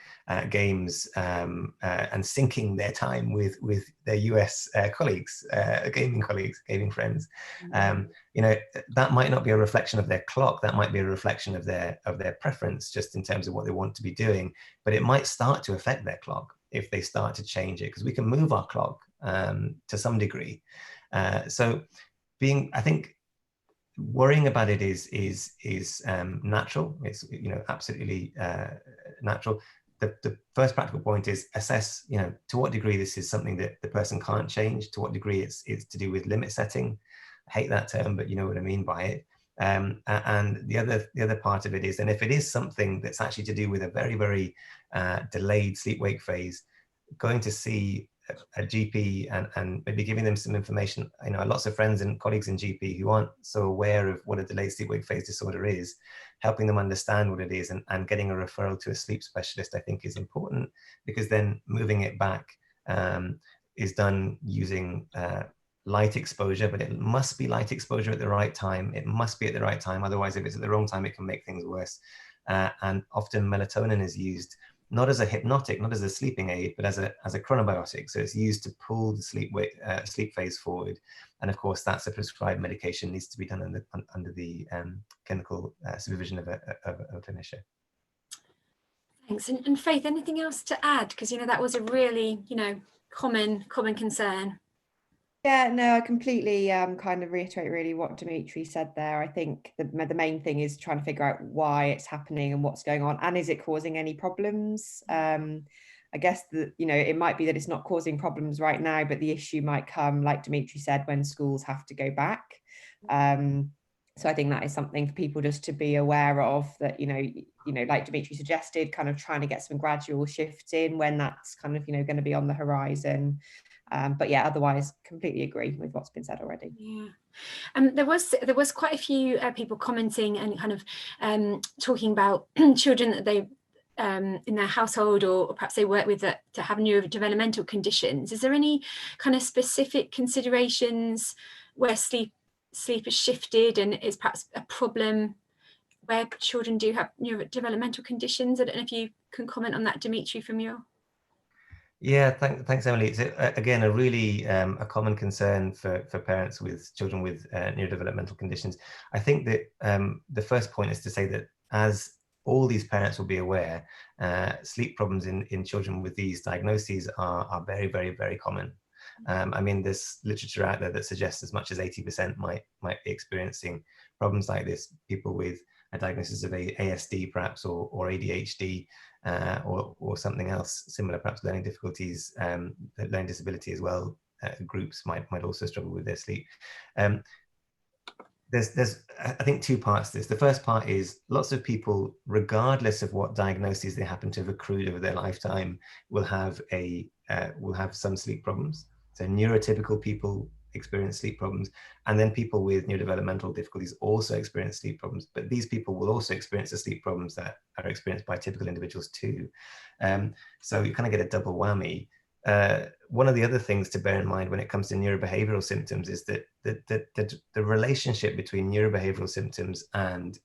games and syncing their time with their US colleagues, gaming friends. That might not be a reflection of their clock. That might be a reflection of their preference, just in terms of what they want to be doing. But it might start to affect their clock if they start to change it, because we can move our clock to some degree. So I think worrying about it is natural. It's absolutely natural. The first practical point is assess to what degree this is something that the person can't change, to what degree it's to do with limit setting. I hate that term, but you know what I mean by it. And the other part of it is, and if it is something that's actually to do with a very, very delayed sleep-wake phase, going to see a GP and maybe giving them some information. Lots of friends and colleagues in GP who aren't so aware of what a delayed sleep-wake phase disorder is, helping them understand what it is and getting a referral to a sleep specialist, I think, is important, because then moving it back is done using light exposure, but it must be light exposure at the right time. It must be at the right time. Otherwise, if it's at the wrong time, it can make things worse. And often melatonin is used not as a hypnotic, not as a sleeping aid, but as a chronobiotic. So it's used to pull the sleep phase forward. And of course, that's a prescribed medication, needs to be done under the clinical supervision of a clinician. Thanks. And Faith, anything else to add? Because that was a really common concern. Yeah, no, I completely kind of reiterate really what Dimitri said there. I think the main thing is trying to figure out why it's happening and what's going on, and is it causing any problems? I guess that it might be that it's not causing problems right now, but the issue might come, like Dimitri said, when schools have to go back. So I think that is something for people just to be aware of, that like Dimitri suggested, kind of trying to get some gradual shifts in when that's kind of going to be on the horizon. But yeah, otherwise completely agree with what's been said already. Yeah, there was quite a few people commenting and kind of talking about children that in their household, or perhaps they work with that to have neurodevelopmental conditions. Is there any kind of specific considerations where sleep has shifted and is perhaps a problem where children do have neurodevelopmental conditions? I don't know if you can comment on that, Dimitri, from your... Yeah, thanks, Emily. It's again a really a common concern for parents with children with neurodevelopmental conditions. I think that the first point is to say that, as all these parents will be aware, sleep problems in children with these diagnoses are very, very, very common. I mean, there's literature out there that suggests as much as 80% might be experiencing problems like this. People with a diagnosis of ASD perhaps, or ADHD, or something else similar, perhaps learning difficulties, learning disability as well. Groups might also struggle with their sleep. There's I think two parts to this. The first part is lots of people, regardless of what diagnoses they happen to have accrued over their lifetime, will have some sleep problems. So neurotypical people experience sleep problems, and then people with neurodevelopmental difficulties also experience sleep problems, but these people will also experience the sleep problems that are experienced by typical individuals too. So you kind of get a double whammy. One of the other things to bear in mind when it comes to neurobehavioral symptoms is that the relationship between neurobehavioral symptoms and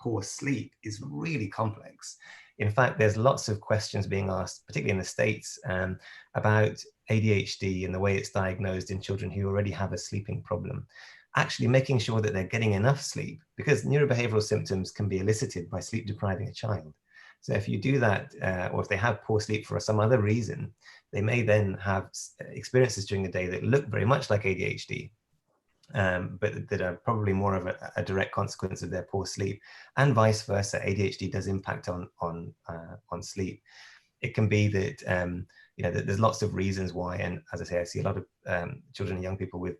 poor sleep is really complex. In fact, there's lots of questions being asked, particularly in the States, about ADHD and the way it's diagnosed in children who already have a sleeping problem. Actually making sure that they're getting enough sleep, because neurobehavioral symptoms can be elicited by sleep depriving a child. So if you do that, or if they have poor sleep for some other reason, they may then have experiences during the day that look very much like ADHD, but that are probably more of a direct consequence of their poor sleep, and vice versa. ADHD does impact on sleep. It can be that that there's lots of reasons why, and as I say, I see a lot of children and young people with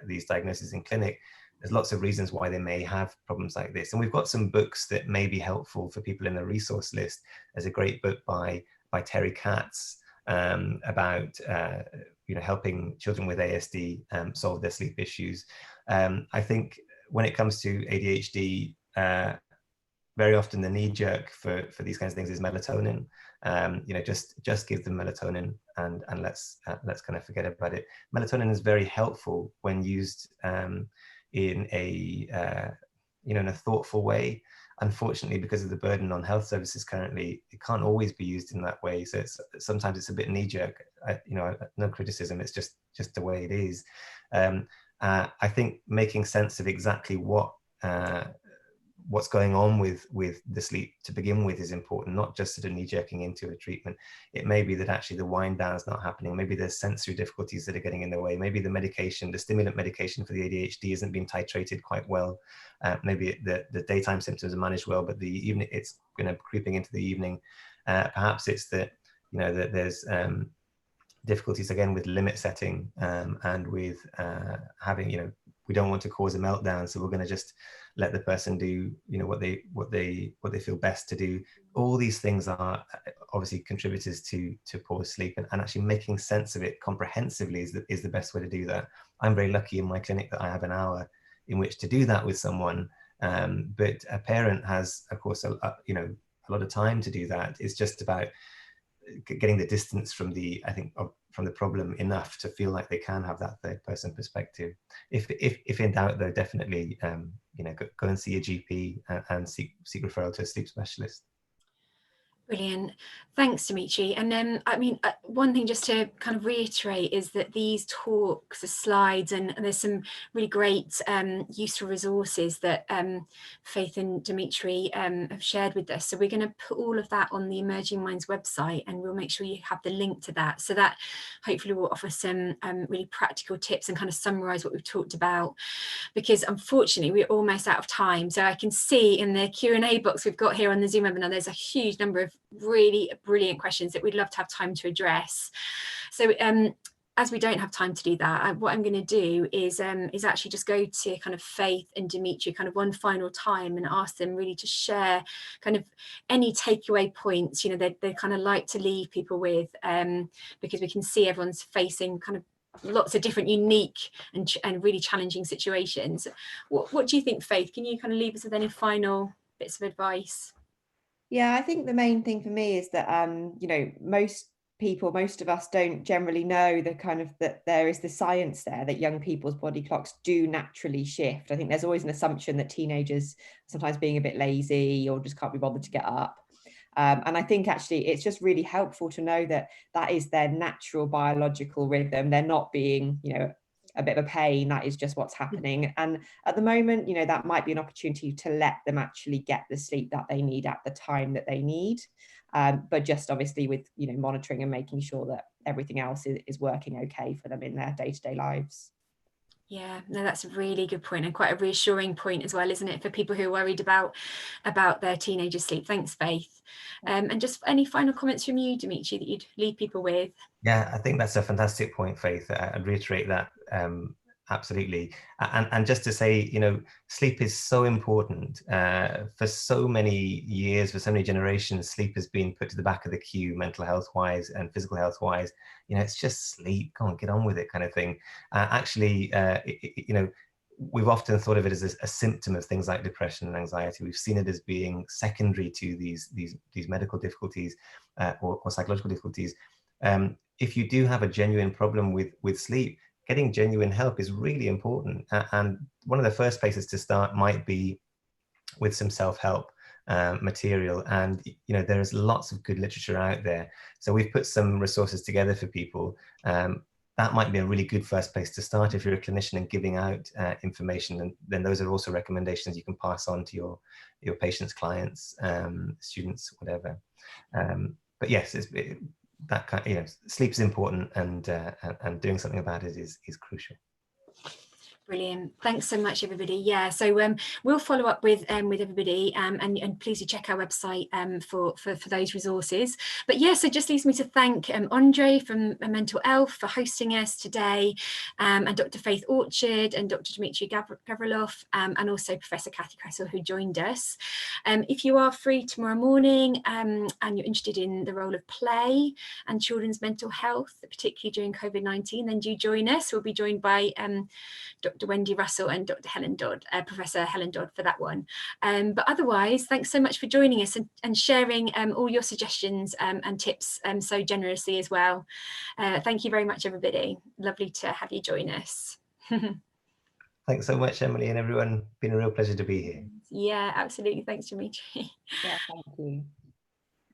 these diagnoses in clinic. There's lots of reasons why they may have problems like this, and we've got some books that may be helpful for people in the resource list. There's a great book by Terry Katz about helping children with ASD solve their sleep issues. I think when it comes to ADHD, very often the knee jerk for these kinds of things is melatonin. Just give them melatonin and let's kind of forget about it. Melatonin is very helpful when used in a thoughtful way. Unfortunately, because of the burden on health services currently, it can't always be used in that way. So sometimes it's a bit knee jerk. No criticism. It's just the way it is. I think making sense of exactly what's going on with the sleep to begin with is important, not just sort of knee-jerking into a treatment. It may be that actually the wind down is not happening. Maybe there's sensory difficulties that are getting in the way. Maybe the medication, the stimulant medication for the ADHD isn't being titrated quite well. Maybe the daytime symptoms are managed well, but the evening, it's creeping into the evening. Perhaps it's that that there's difficulties again with limit setting, and with having we don't want to cause a meltdown, so we're going to just let the person do what they feel best to do. All these things are obviously contributors to poor sleep, and actually making sense of it comprehensively is the best way to do that. I'm very lucky in my clinic that I have an hour in which to do that with someone, but a parent has, of course, a lot of time to do that. It's just about getting the distance from the problem enough to feel like they can have that third person perspective. If in doubt, though, definitely go and see a GP and seek referral to a sleep specialist. Brilliant. Thanks, Dimitri. And one thing just to kind of reiterate is that these talks, the slides, and there's some really great useful resources that Faith and Dimitri have shared with us. So we're going to put all of that on the Emerging Minds website, and we'll make sure you have the link to that. So that hopefully will offer some really practical tips and kind of summarize what we've talked about, because unfortunately we're almost out of time. So I can see in the Q&A box we've got here on the Zoom webinar, there's a huge number of really brilliant questions that we'd love to have time to address. So as we don't have time to do that, what I'm going to do is actually just go to kind of Faith and Dimitri kind of one final time and ask them really to share kind of any takeaway points they kind of like to leave people with, because we can see everyone's facing kind of lots of different unique and really challenging situations. What do you think, Faith? Can you kind of leave us with any final bits of advice? Yeah, I think the main thing for me is that, you know, most of us don't generally know the kind of that there is the science there that young people's body clocks do naturally shift. I think there's always an assumption that teenagers sometimes being a bit lazy or just can't be bothered to get up. And I think actually it's just really helpful to know that that is their natural biological rhythm. They're not being, you know, a bit of a pain. That is just what's happening. And at the moment, you know, that might be an opportunity to let them actually get the sleep that they need at the time that they need. But just obviously with, you know, monitoring and making sure that everything else is working okay for them in their day-to-day lives. Yeah, no, that's a really good point, and quite a reassuring point as well, isn't it, for people who are worried about their teenager sleep. Thanks, Faith. And just any final comments from you, Dimitri, that you'd leave people with? Yeah, I think that's a fantastic point, Faith. I'd reiterate that absolutely. And just to say, you know, sleep is so important. For so many years, for so many generations, sleep has been put to the back of the queue, mental health wise and physical health wise. You know, it's just sleep, go on, get on with it kind of thing. Actually, you know, we've often thought of it as a symptom of things like depression and anxiety. We've seen it as being secondary to these medical difficulties or psychological difficulties. If you do have a genuine problem with sleep, getting genuine help is really important. And one of the first places to start might be with some self-help material. And, you know, there's lots of good literature out there. So we've put some resources together for people. That might be a really good first place to start if you're a clinician and giving out information. And then those are also recommendations you can pass on to your patients, clients, students, whatever. But yes, that kind, you know, sleep is important, and doing something about it is crucial. Brilliant. Thanks so much, everybody. Yeah, so we'll follow up with everybody, and please do check our website for those resources. But yeah, so just leaves me to thank Andre from Mental Elf for hosting us today, and Dr. Faith Orchard and Dr. Dimitri Gabrielle, and also Professor Kathy Cresswell, who joined us. If you are free tomorrow morning and you're interested in the role of play and children's mental health, particularly during COVID-19, then do join us. We'll be joined by Dr. Wendy Russell and Dr. Helen Dodd, Professor Helen Dodd, for that one. But otherwise, thanks so much for joining us and sharing all your suggestions and tips so generously as well. Thank you very much, everybody. Lovely to have you join us. Thanks so much, Emily, and everyone. Been a real pleasure to be here. Yeah, absolutely. Thanks, Dimitri. Yeah, thank you.